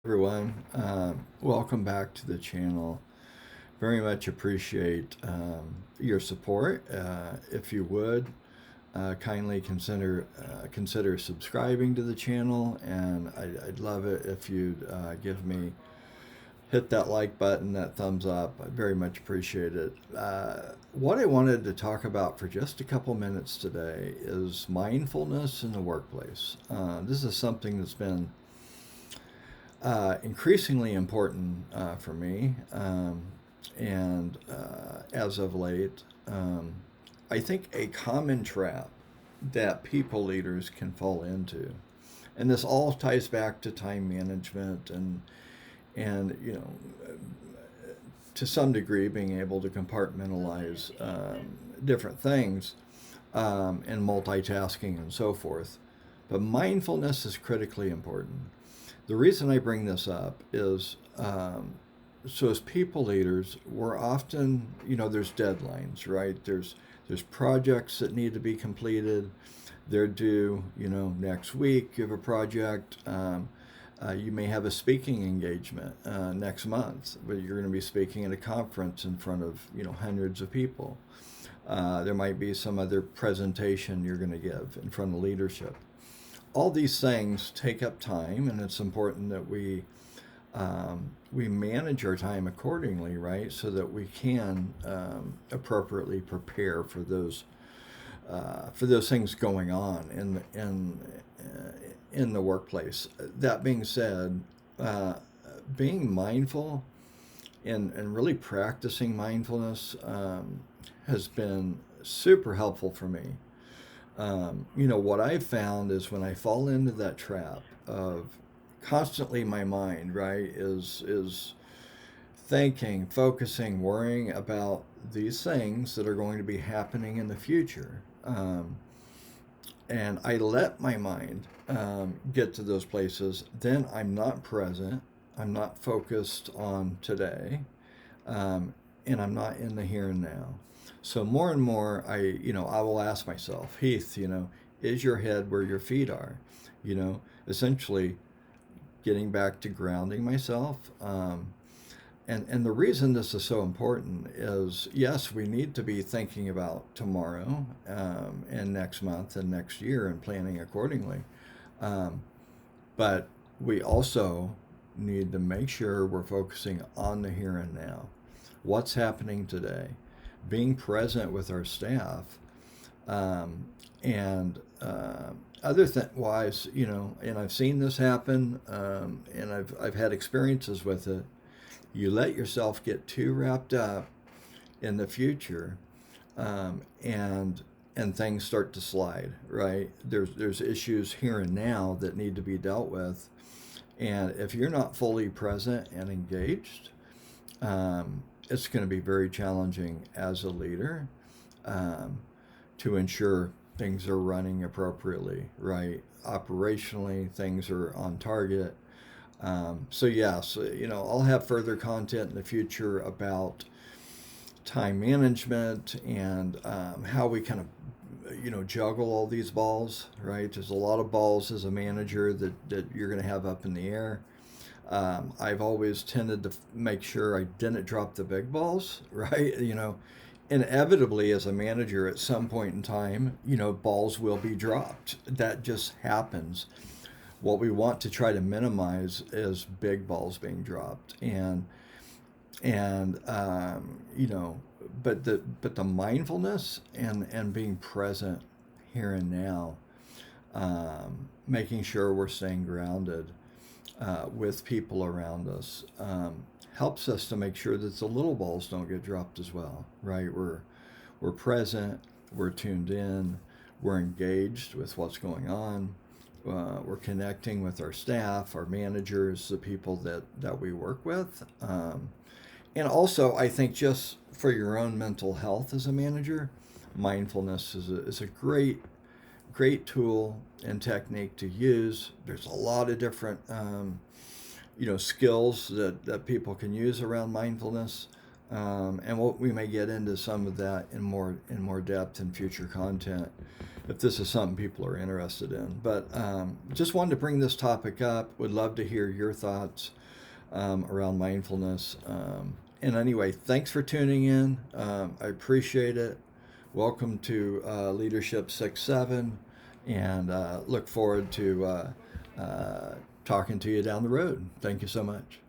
Everyone. Welcome back to the channel. Very much appreciate your support. If you would, kindly consider subscribing to the channel, and I'd love it if you'd give me hit that like button, that thumbs up. I very much appreciate it. What I wanted to talk about for just a couple minutes today is mindfulness in the workplace. This is something that's been increasingly important for me. And as of late, I think a common trap that people leaders can fall into, and this all ties back to time management and to some degree being able to compartmentalize different things and multitasking and so forth. But mindfulness is critically important. The reason I bring this up is so as people leaders, we're often, there's deadlines, right? There's projects that need to be completed. They're due, next week. You have a project. You may have a speaking engagement next month, but you're going to be speaking at a conference in front of, hundreds of people. There might be some other presentation you're going to give in front of leadership. All these things take up time, and it's important that we manage our time accordingly, right? So that we can appropriately prepare for those things going on in the workplace. That being said, being mindful and really practicing mindfulness has been super helpful for me. What I've found is when I fall into that trap of constantly my mind, right, is thinking, focusing, worrying about these things that are going to be happening in the future. And I let my mind get to those places, then I'm not present. I'm not focused on today, and I'm not in the here and now. So more and more, I will ask myself, Heath, is your head where your feet are? Essentially getting back to grounding myself. And the reason this is so important is, yes, we need to be thinking about tomorrow and next month and next year and planning accordingly. But we also need to make sure we're focusing on the here and now. What's happening today? Being present with our staff, and other wise, and I've seen this happen, and I've had experiences with it. You let yourself get too wrapped up in the future, and things start to slide. Right? There's issues here and now that need to be dealt with, and if you're not fully present and engaged, it's going to be very challenging as a leader to ensure things are running appropriately, right? Operationally, things are on target. So yes, I'll have further content in the future about time management and how we kind of, juggle all these balls, right? There's a lot of balls as a manager that you're going to have up in the air. I've always tended to make sure I didn't drop the big balls, right? Inevitably as a manager at some point in time, balls will be dropped. That just happens. What we want to try to minimize is big balls being dropped, and but the mindfulness and being present here and now, making sure we're staying grounded with people around us, helps us to make sure that the little balls don't get dropped as well, right? We're present, we're tuned in, we're engaged with what's going on, we're connecting with our staff, our managers, the people that we work with. And also, I think just for your own mental health as a manager, mindfulness is a great tool and technique to use. There's a lot of different skills that people can use around mindfulness, and we may get into some of that in more depth in future content. if this is something people are interested in. But just wanted to bring this topic up. Would love to hear your thoughts around mindfulness. And anyway, thanks for tuning in. I appreciate it. Welcome to Leadership 6-7, and look forward to talking to you down the road. Thank you so much.